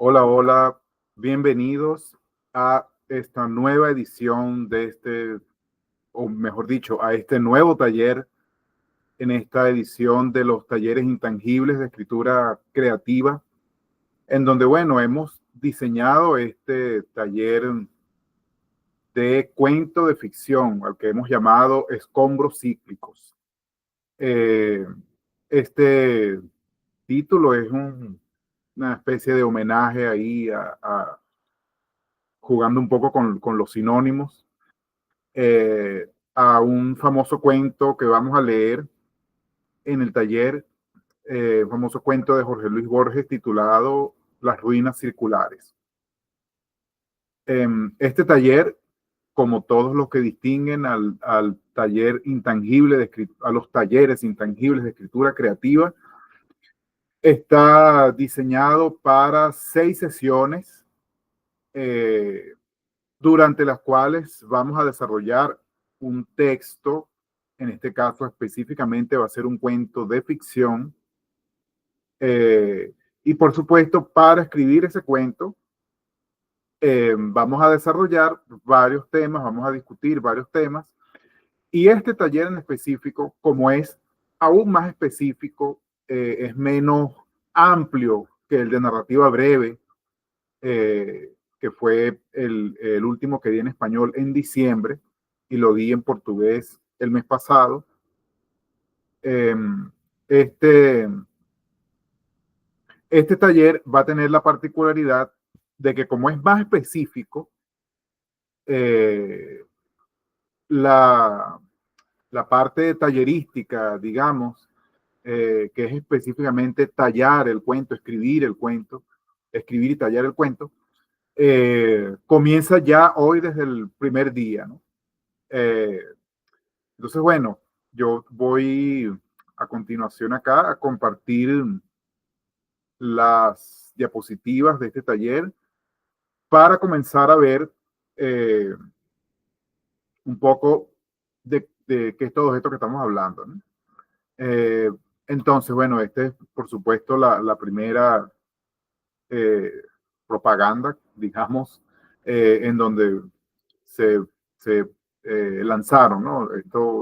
Hola, hola, bienvenidos a esta nueva edición de o mejor dicho, a este nuevo taller en esta edición de los talleres intangibles de escritura creativa, en donde, bueno, hemos diseñado este taller de cuento de ficción, al que hemos llamado Escombros Cíclicos. Eh, este título es una especie de homenaje ahí jugando un poco con los sinónimos, a un famoso cuento que vamos a leer en el taller, un famoso cuento de Jorge Luis Borges titulado Las ruinas circulares. Este taller, como todos los que distinguen al taller intangible a los talleres intangibles de escritura creativa, está diseñado para 6 sesiones, eh, durante las cuales vamos a desarrollar un texto. En este caso específicamente va a ser un cuento de ficción, y por supuesto para escribir ese cuento vamos a desarrollar varios temas, vamos a discutir varios temas, y este taller en específico, como es aún más específico, es menos amplio que el de narrativa breve, que fue el último que di en español en diciembre y lo di en portugués el mes pasado. Eh, este, este taller va a tener la particularidad de que, como es más específico, eh, la, la parte tallerística, digamos, que es específicamente tallar el cuento, escribir el cuento, escribir y tallar el cuento, comienza ya hoy desde el primer día, ¿no? Eh, entonces, bueno, yo voy a continuación acá a compartir las diapositivas de este taller para comenzar a ver eh, un poco de qué es todo esto que estamos hablando, ¿no? Eh, entonces, bueno, este es por supuesto la primera eh, propaganda, digamos, en donde se, se lanzaron, ¿no?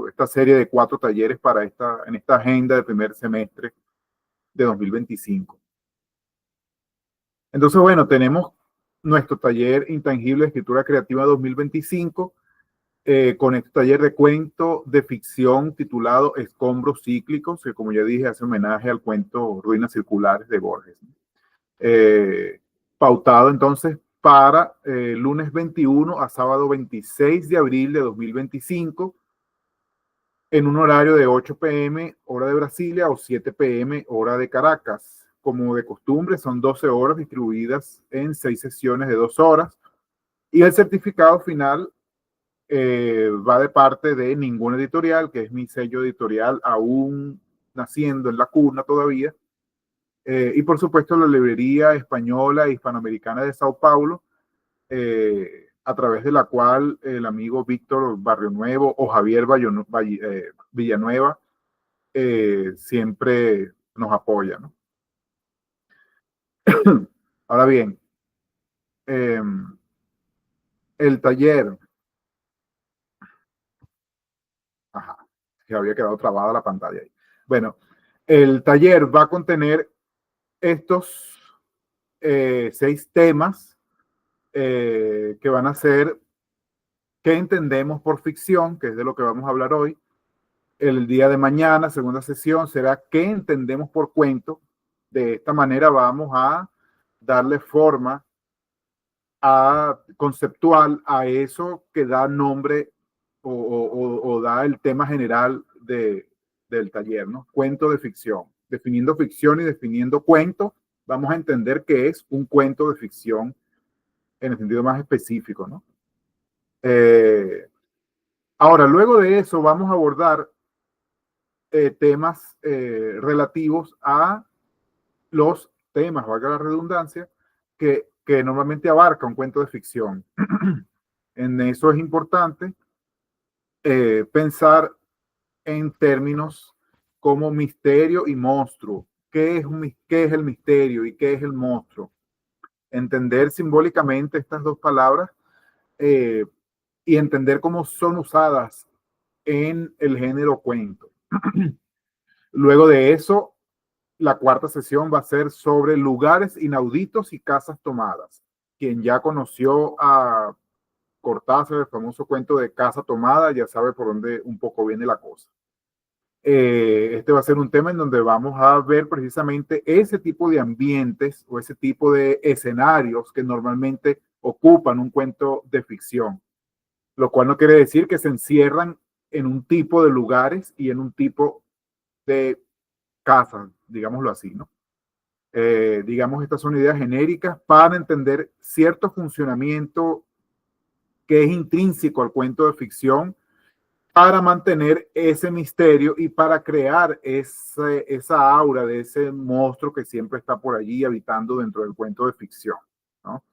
Esta serie de 4 talleres en esta agenda del primer semestre de 2025. Entonces, bueno, tenemos nuestro taller intangible de escritura creativa 2025, con este taller de cuento de ficción titulado Escombros Cíclicos, que, como ya dije, hace homenaje al cuento Ruinas Circulares de Borges, ¿no? eh, Pautado entonces para lunes 21 a sábado 26 de abril de 2025, en un horario de 8 p.m. hora de Brasilia o 7 p.m. hora de Caracas. Como de costumbre, son 12 horas distribuidas en 6 sesiones de 2 horas, y el certificado final va de parte de Ninguna Editorial, que es mi sello editorial aún naciendo en la cuna todavía, y por supuesto la librería española e hispanoamericana de Sao Paulo, a través de la cual el amigo Víctor Barrionuevo o Javier Villanueva siempre nos apoya, ¿no? Ahora bien, eh, el taller, ajá, que había quedado trabada la pantalla ahí. Bueno, el taller va a contener estos 6 temas, que van a ser qué entendemos por ficción, que es de lo que vamos a hablar hoy. El día de mañana, segunda sesión, será qué entendemos por cuento. De esta manera vamos a darle forma conceptual a eso que da nombre o da el tema general del taller, ¿no? Cuento de ficción. Definiendo ficción y definiendo cuento, vamos a entender qué es un cuento de ficción en el sentido más específico, ¿no? Ahora, luego de eso, vamos a abordar temas relativos a los temas, valga la redundancia, que normalmente abarca un cuento de ficción. En eso es importante pensar en términos como misterio y monstruo. ¿Qué es el misterio y qué es el monstruo? entender simbólicamente estas dos palabras y entender cómo son usadas en el género cuento. Luego de eso, la cuarta sesión va a ser sobre lugares inauditos y casas tomadas. Quien ya conoció a Cortázar, el famoso cuento de Casa Tomada, ya sabe por dónde un poco viene la cosa. Este va a ser un tema en donde vamos a ver precisamente ese tipo de ambientes o ese tipo de escenarios que normalmente ocupan un cuento de ficción, lo cual no quiere decir que se encierran en un tipo de lugares y en un tipo de casas, digámoslo así, ¿no? Digamos, estas son ideas genéricas para entender cierto funcionamiento que es intrínseco al cuento de ficción para mantener ese misterio y para crear esa aura de ese monstruo que siempre está por allí habitando dentro del cuento de ficción, ¿no?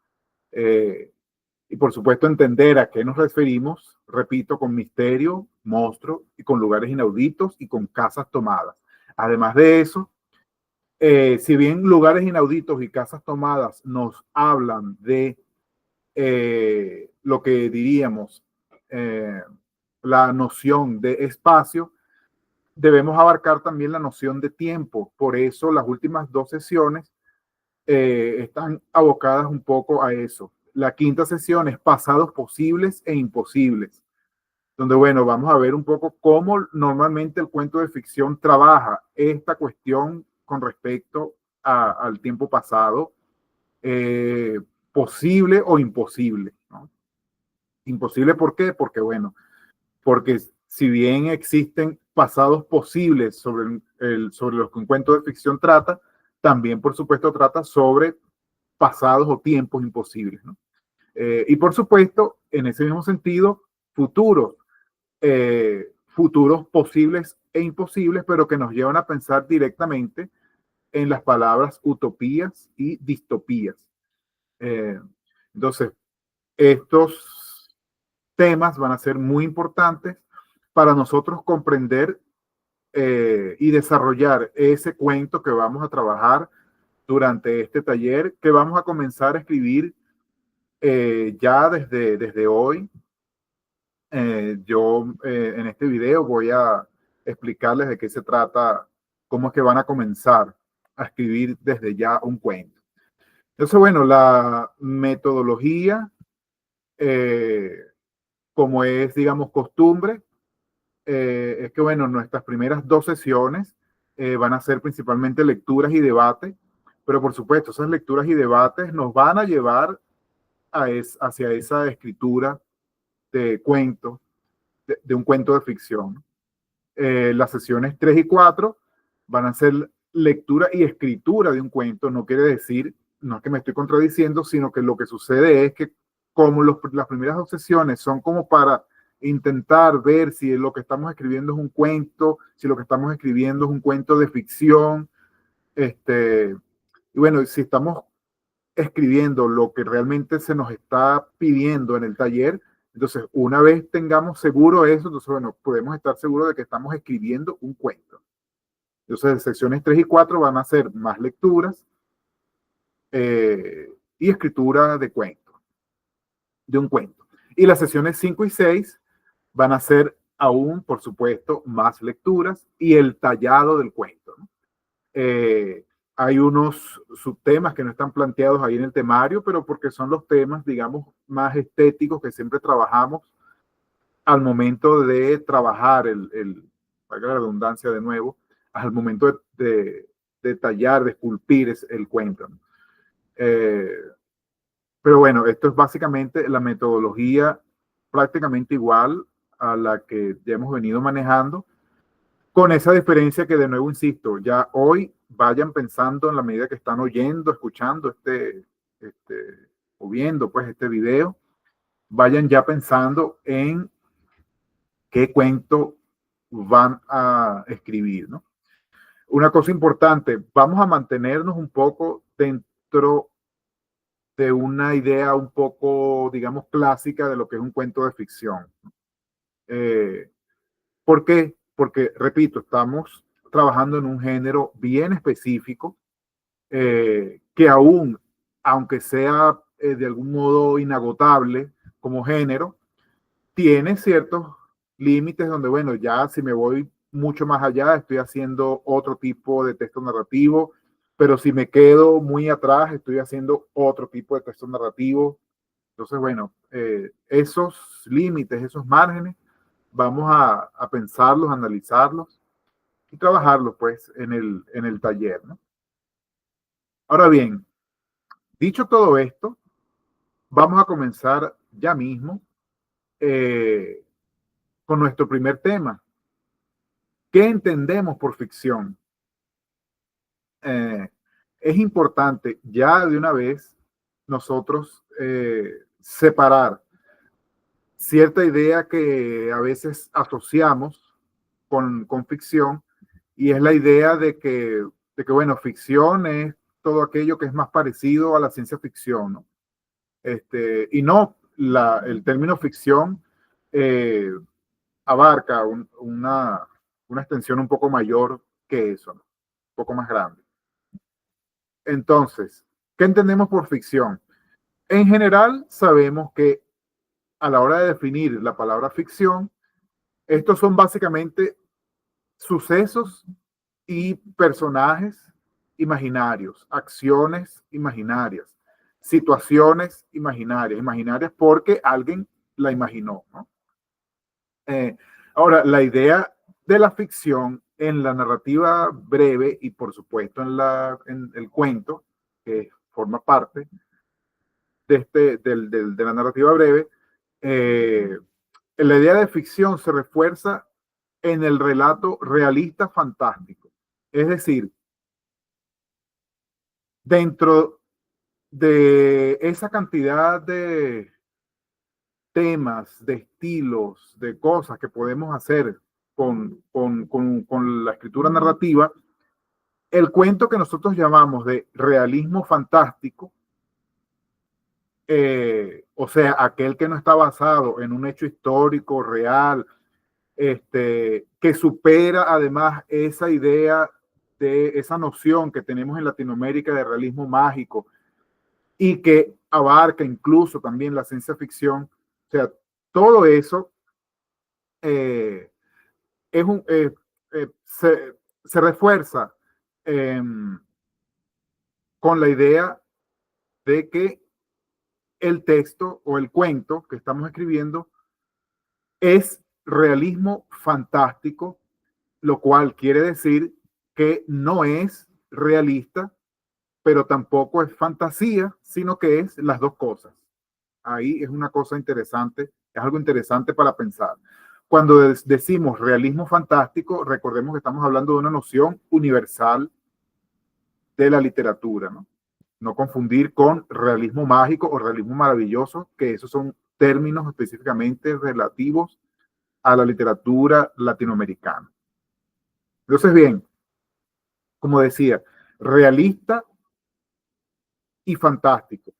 Y por supuesto entender a qué nos referimos, repito, con misterio, monstruo y con lugares inauditos y con casas tomadas. Además de eso, si bien lugares inauditos y casas tomadas nos hablan de lo que diríamos la noción de espacio, debemos abarcar también la noción de tiempo. Por eso las últimas dos sesiones están abocadas un poco a eso. La quinta sesión es pasados posibles e imposibles, donde, bueno, vamos a ver un poco cómo normalmente el cuento de ficción trabaja esta cuestión con respecto al tiempo pasado, posible o imposible, ¿no? Imposible, ¿por qué? Porque, bueno, porque si bien existen pasados posibles sobre los que un cuento de ficción trata, también, por supuesto, trata sobre pasados o tiempos imposibles, ¿no? Y, por supuesto, en ese mismo sentido, futuros, futuros posibles e imposibles, pero que nos llevan a pensar directamente en las palabras utopías y distopías. Eh, entonces, estos temas van a ser muy importantes para nosotros comprender y desarrollar ese cuento que vamos a trabajar durante este taller, que vamos a comenzar a escribir ya desde hoy. Yo en este video voy a explicarles de qué se trata, cómo es que van a comenzar a escribir desde ya un cuento. Entonces, bueno, la metodología, eh, como es, digamos, costumbre, es que, bueno, nuestras primeras dos sesiones van a ser principalmente lecturas y debate, pero por supuesto, esas lecturas y debates nos van a llevar hacia esa escritura de cuento, de un cuento de ficción. Las sesiones 3 y 4 van a ser lectura y escritura de un cuento. No quiere decir, no es que me estoy contradiciendo, sino que lo que sucede es que como las primeras dos sesiones son como para intentar ver si lo que estamos escribiendo es un cuento, si lo que estamos escribiendo es un cuento de ficción, y bueno, si estamos escribiendo lo que realmente se nos está pidiendo en el taller, entonces una vez tengamos seguro eso, entonces, bueno, podemos estar seguros de que estamos escribiendo un cuento. Entonces, secciones 3 y 4 van a ser más lecturas y escritura de un cuento. Y las sesiones 5 y 6 van a ser aún, por supuesto, más lecturas y el tallado del cuento, ¿no? Hay unos subtemas que no están planteados ahí en el temario, pero porque son los temas, digamos, más estéticos que siempre trabajamos al momento de trabajar valga la redundancia de nuevo, al momento de tallar, de esculpir el cuento, ¿no? Pero bueno, esto es básicamente la metodología prácticamente igual a la que ya hemos venido manejando, con esa diferencia que, de nuevo, insisto, ya hoy vayan pensando en la medida que están oyendo, escuchando o viendo pues este video, vayan ya pensando en qué cuento van a escribir, ¿no? Una cosa importante, vamos a mantenernos un poco dentro de una idea un poco, digamos, clásica de lo que es un cuento de ficción. ¿Por qué? Porque, repito, estamos trabajando en un género bien específico que aún aunque sea de algún modo inagotable como género, tiene ciertos límites donde, bueno, ya si me voy mucho más allá, estoy haciendo otro tipo de texto narrativo, pero si me quedo muy atrás, estoy haciendo otro tipo de texto narrativo. Entonces, bueno, esos límites, esos márgenes, vamos a pensarlos, a analizarlos y trabajarlos, pues, en el taller, ¿no? Ahora bien, dicho todo esto, vamos a comenzar ya mismo eh, con nuestro primer tema. ¿Qué entendemos por ficción? Eh, es importante ya de una vez nosotros separar cierta idea que a veces asociamos con ficción, y es la idea bueno, ficción es todo aquello que es más parecido a la ciencia ficción, ¿no? Y no, el término ficción eh, abarca una extensión un poco mayor que eso, ¿no? Un poco más grande. Entonces, ¿qué entendemos por ficción? En general, sabemos que a la hora de definir la palabra ficción, estos son básicamente sucesos y personajes imaginarios, acciones imaginarias, situaciones imaginarias, imaginarias porque alguien la imaginó, ¿no? Eh, ahora, la idea de la ficción en la narrativa breve y por supuesto en el cuento, que forma parte de la narrativa breve, eh, la idea de ficción se refuerza en el relato realista fantástico. Es decir, dentro de esa cantidad de temas, de estilos, de cosas que podemos hacer con la escritura narrativa, el cuento que nosotros llamamos de realismo fantástico, o sea, aquel que no está basado en un hecho histórico real, que supera además esa idea de esa noción que tenemos en Latinoamérica de realismo mágico y que abarca incluso también la ciencia ficción. O sea, todo eso eh, es se refuerza eh, con la idea de que el texto o el cuento que estamos escribiendo es realismo fantástico, lo cual quiere decir que no es realista, pero tampoco es fantasía, sino que es las dos cosas. Ahí es una cosa interesante, es algo interesante para pensar. Cuando decimos realismo fantástico, recordemos que estamos hablando de una noción universal de la literatura, ¿no? No confundir con realismo mágico o realismo maravilloso, que esos son términos específicamente relativos a la literatura latinoamericana. Entonces, bien, como decía, realista y fantástico.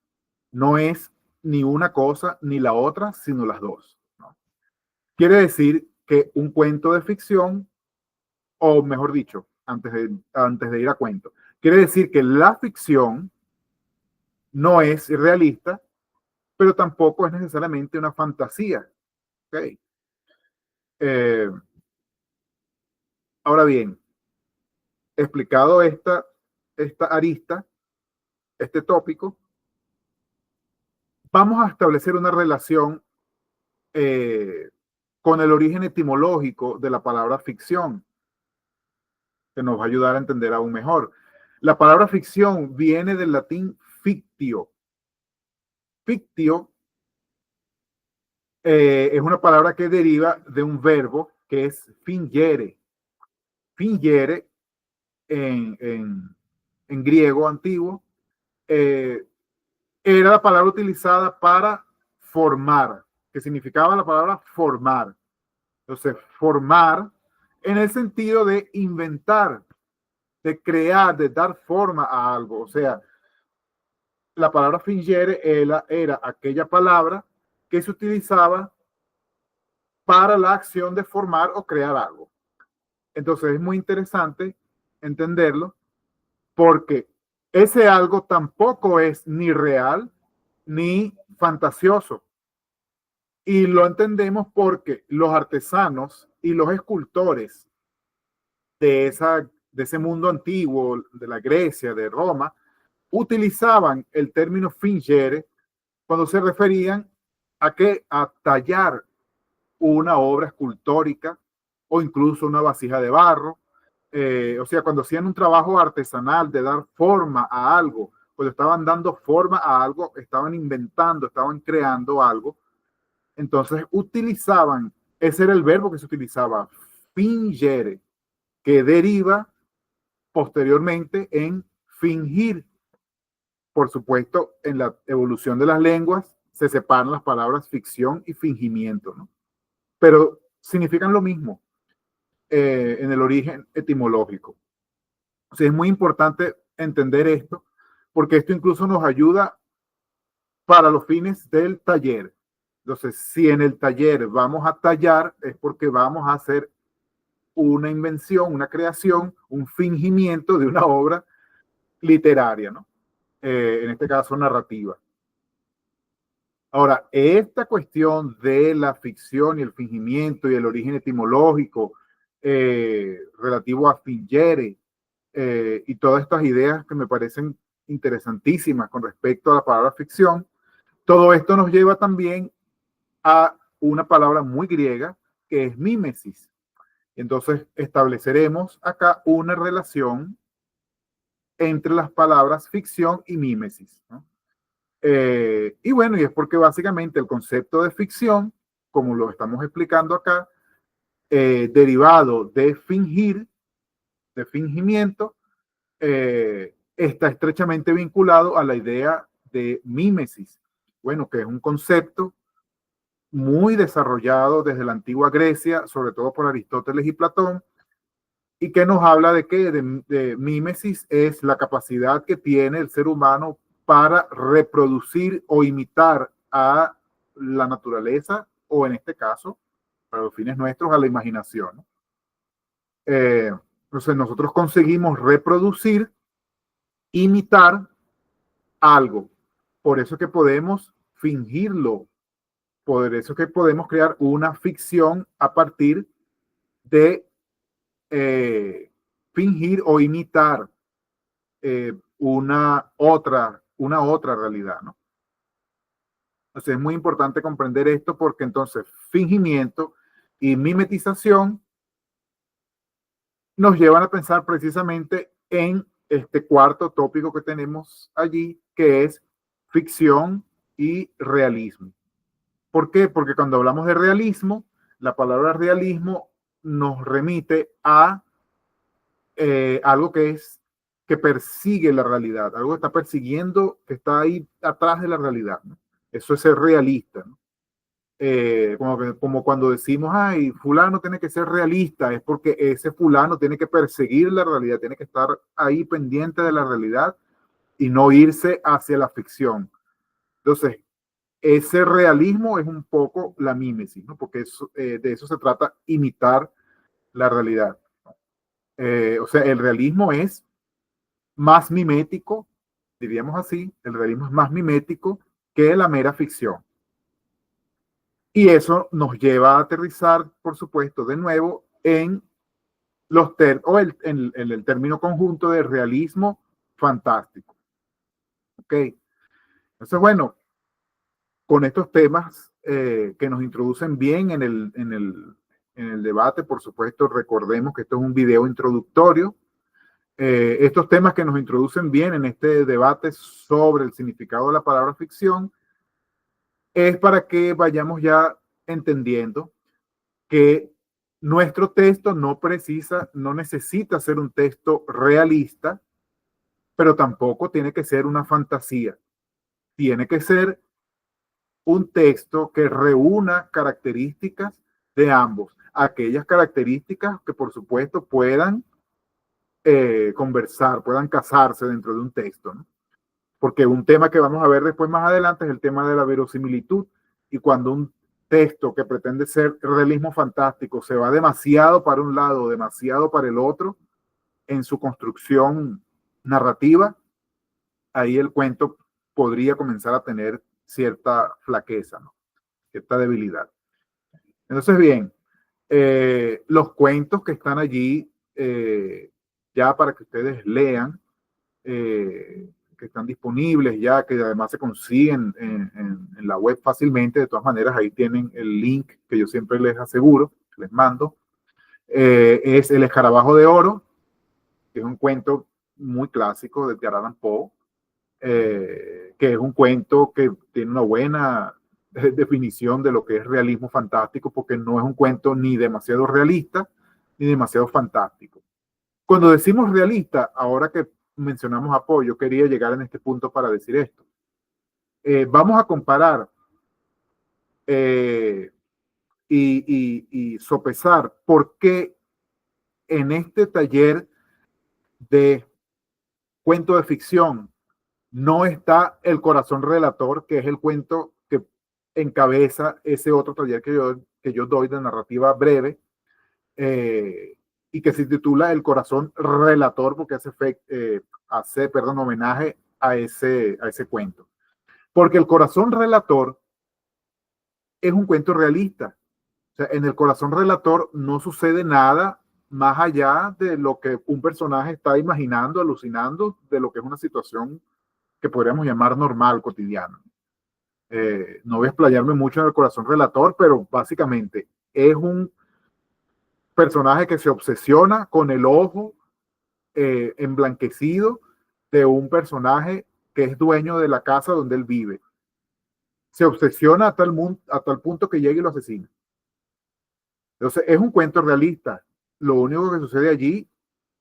No es ni una cosa ni la otra, sino las dos, ¿no? Quiere decir que un cuento de ficción, o mejor dicho, antes de ir a cuento, quiere decir que la ficción no es realista, pero tampoco es necesariamente una fantasía. ¿Okay? Eh, ahora bien, explicado esta arista, este tópico, vamos a establecer una relación eh, con el origen etimológico de la palabra ficción, que nos va a ayudar a entender aún mejor. La palabra ficción viene del latín fictio. Fictio es una palabra que deriva de un verbo que es fingere. Fingere en griego antiguo eh, era la palabra utilizada para formar, que significaba la palabra formar. Entonces, formar en el sentido de inventar, de crear, de dar forma a algo. O sea, la palabra fingere era aquella palabra que se utilizaba para la acción de formar o crear algo. Entonces, es muy interesante entenderlo porque ese algo tampoco es ni real ni fantasioso. Y lo entendemos porque los artesanos y los escultores de ese mundo antiguo, de la Grecia, de Roma, utilizaban el término fingere cuando se referían a que a tallar una obra escultórica o incluso una vasija de barro. O sea, cuando hacían un trabajo artesanal de dar forma a algo, cuando estaban dando forma a algo, estaban inventando, estaban creando algo, entonces utilizaban, ese era el verbo que se utilizaba, fingere, que deriva posteriormente en fingir. Por supuesto, en la evolución de las lenguas se separan las palabras ficción y fingimiento, ¿no? Pero significan lo mismo en el origen etimológico. O sea, es muy importante entender esto, porque esto incluso nos ayuda para los fines del taller. Entonces, si en el taller vamos a tallar, es porque vamos a hacer una invención, una creación, un fingimiento de una obra literaria, ¿no? En este caso narrativa. Ahora, esta cuestión de la ficción y el fingimiento y el origen etimológico relativo a fingere y todas estas ideas que me parecen interesantísimas con respecto a la palabra ficción, todo esto nos lleva también a una palabra muy griega que es mímesis. Entonces estableceremos acá una relación entre las palabras ficción y mímesis, ¿no? Y bueno, y es porque básicamente el concepto de ficción, como lo estamos explicando acá, derivado de fingir, de fingimiento, está estrechamente vinculado a la idea de mímesis. Bueno, que es un concepto muy desarrollado desde la antigua Grecia, sobre todo por Aristóteles y Platón, y que nos habla de que de mímesis es la capacidad que tiene el ser humano para reproducir o imitar a la naturaleza, o en este caso, para los fines nuestros, a la imaginación, ¿no? Entonces nosotros conseguimos reproducir, imitar algo. Por eso que podemos fingirlo, por eso que podemos crear una ficción a partir de fingir o imitar una otra realidad, ¿no? Entonces es muy importante comprender esto porque entonces fingimiento y mimetización nos llevan a pensar precisamente en este cuarto tópico que tenemos allí, que es ficción y realismo. ¿Por qué? Porque cuando hablamos de realismo, la palabra realismo nos remite a algo que persigue la realidad, algo que está persiguiendo, que está ahí atrás de la realidad, ¿no? Eso es ser realista, ¿no? Como cuando decimos, ay, fulano tiene que ser realista, es porque ese fulano tiene que perseguir la realidad, tiene que estar ahí pendiente de la realidad y no irse hacia la ficción. Entonces, ese realismo es un poco la mímesis, ¿no? Porque de eso se trata, imitar la realidad. O sea, el realismo es más mimético, diríamos así, el realismo es más mimético que la mera ficción. Y eso nos lleva a aterrizar, por supuesto, de nuevo en el término conjunto de realismo fantástico. ¿Ok? Entonces, bueno, con estos temas que nos introducen bien en el debate, por supuesto, recordemos que esto es un video introductorio. Estos temas que nos introducen bien en este debate sobre el significado de la palabra ficción es para que vayamos ya entendiendo que nuestro texto no necesita ser un texto realista, pero tampoco tiene que ser una fantasía. Tiene que ser un texto que reúna características de ambos. Aquellas características que por supuesto puedan conversar, puedan casarse dentro de un texto, ¿no? Porque un tema que vamos a ver después más adelante es el tema de la verosimilitud. Y cuando un texto que pretende ser realismo fantástico se va demasiado para un lado, demasiado para el otro en su construcción narrativa, ahí el cuento podría comenzar a tener cierta flaqueza, ¿no? Cierta debilidad. Entonces, bien, los cuentos que están allí, ya para que ustedes lean, que están disponibles ya, que además se consiguen en la web fácilmente. De todas maneras, ahí tienen el link que yo siempre les aseguro, les mando. Es El Escarabajo de Oro, que es un cuento muy clásico de Edgar Allan Poe, que es un cuento que tiene una buena definición de lo que es realismo fantástico, porque no es un cuento ni demasiado realista ni demasiado fantástico. Cuando decimos realista, ahora que mencionamos a Poe, yo quería llegar en este punto para decir esto. Vamos a comparar y sopesar por qué en este taller de cuento de ficción no está El Corazón Relator, que es el cuento que encabeza ese otro taller que yo doy de narrativa breve, y que se titula El Corazón Relator, porque hace homenaje a ese cuento. Porque El Corazón Relator es un cuento realista. O sea, en El Corazón Relator no sucede nada más allá de lo que un personaje está imaginando, alucinando, de lo que es una situación que podríamos llamar normal, cotidiana. No voy a explayarme mucho en El Corazón Relator, pero básicamente es un personaje que se obsesiona con el ojo emblanquecido de un personaje que es dueño de la casa donde él vive. Se obsesiona a tal punto que llega y lo asesina. Entonces, es un cuento realista. Lo único que sucede allí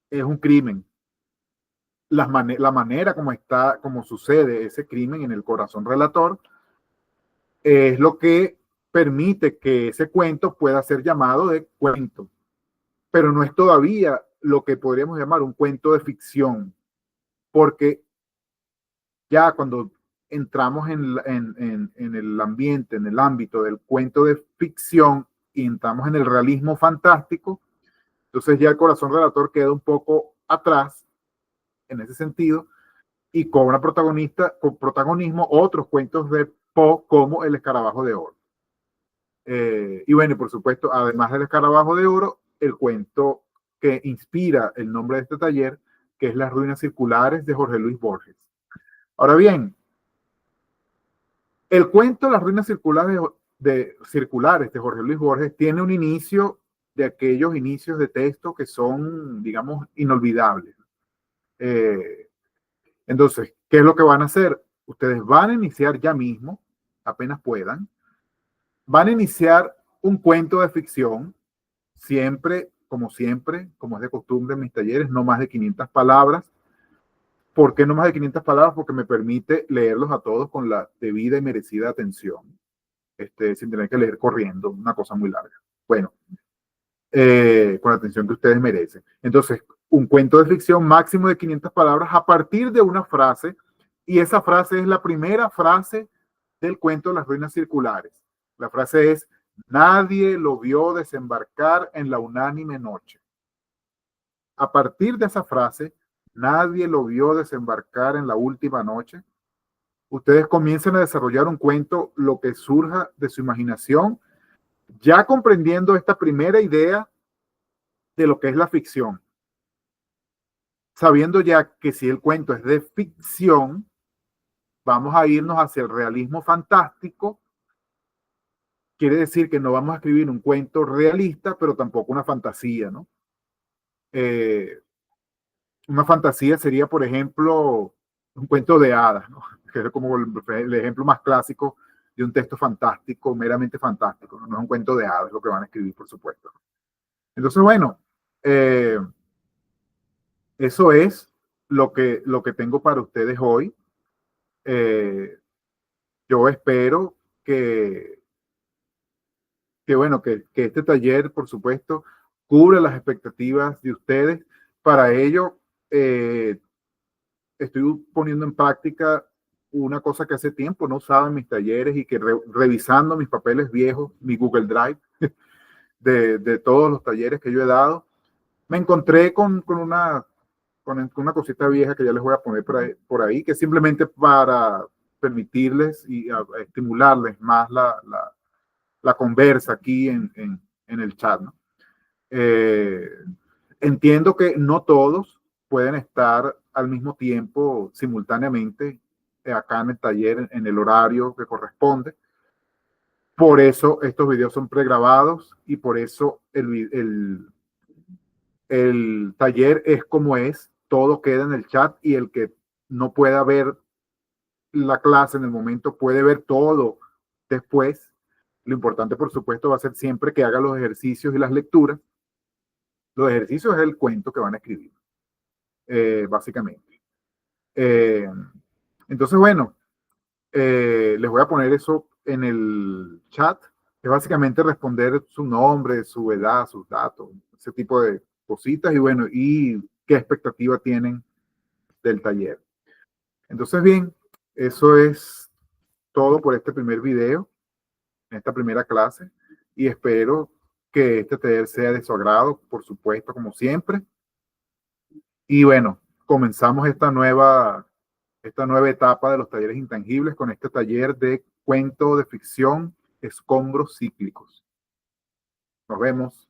es un crimen. La manera como sucede ese crimen en El Corazón Relator es lo que permite que ese cuento pueda ser llamado de cuento, pero no es todavía lo que podríamos llamar un cuento de ficción, porque ya cuando entramos en el ambiente, en el ámbito del cuento de ficción y entramos en el realismo fantástico, entonces ya El Corazón Relator queda un poco atrás en ese sentido y cobra con protagonismo otros cuentos de Poe como El Escarabajo de Oro. Y bueno, por supuesto, además del Escarabajo de Oro, el cuento que inspira el nombre de este taller, que es Las Ruinas Circulares de Jorge Luis Borges. Ahora bien, el cuento Las Ruinas Circulares de Jorge Luis Borges tiene un inicio de aquellos inicios de texto que son, digamos, inolvidables. Entonces, ¿qué es lo que van a hacer? Ustedes van a iniciar ya mismo, apenas puedan, van a iniciar un cuento de ficción, siempre, como es de costumbre en mis talleres, no más de 500 palabras. ¿Por qué no más de 500 palabras? Porque me permite leerlos a todos con la debida y merecida atención, sin tener que leer corriendo, una cosa muy larga. Bueno, con la atención que ustedes merecen. Entonces, un cuento de ficción máximo de 500 palabras a partir de una frase, y esa frase es la primera frase del cuento Las Ruinas Circulares. La frase es: nadie lo vio desembarcar en la unánime noche. A partir de esa frase, nadie lo vio desembarcar en la última noche, ustedes comiencen a desarrollar un cuento, lo que surja de su imaginación, ya comprendiendo esta primera idea de lo que es la ficción, sabiendo ya que si el cuento es de ficción, vamos a irnos hacia el realismo fantástico. Quiere decir que no vamos a escribir un cuento realista, pero tampoco una fantasía, ¿no? Una fantasía sería, por ejemplo, un cuento de hadas, ¿no? Que es como el ejemplo más clásico de un texto fantástico, meramente fantástico, ¿no? No es un cuento de hadas lo que van a escribir, por supuesto. Entonces, bueno, eso es lo que tengo para ustedes hoy. Yo espero bueno, que este taller, por supuesto, cubra las expectativas de ustedes. Para ello, estoy poniendo en práctica una cosa que hace tiempo no usaba en mis talleres y que revisando mis papeles viejos, mi Google Drive, de todos los talleres que yo he dado, me encontré con una con una cosita vieja que ya les voy a poner por ahí, que es simplemente para permitirles y a estimularles más la conversa aquí en el chat, ¿no? Eh, entiendo que no todos pueden estar al mismo tiempo, simultáneamente, acá en el taller, en el horario que corresponde. Por eso estos videos son pregrabados y por eso el taller es como es, todo queda en el chat y el que no pueda ver la clase en el momento puede ver todo después. Lo importante, por supuesto, va a ser siempre que haga los ejercicios y las lecturas. Los ejercicios es el cuento que van a escribir, básicamente. Eh, entonces, bueno, les voy a poner eso en el chat. Es básicamente responder su nombre, su edad, sus datos, ese tipo de cositas y bueno, y qué expectativa tienen del taller. Entonces, bien, eso es todo por este primer video, en esta primera clase, y espero que este taller sea de su agrado, por supuesto, como siempre. Y bueno, comenzamos esta nueva etapa de los talleres intangibles con este taller de cuento de ficción, escombros cíclicos. Nos vemos.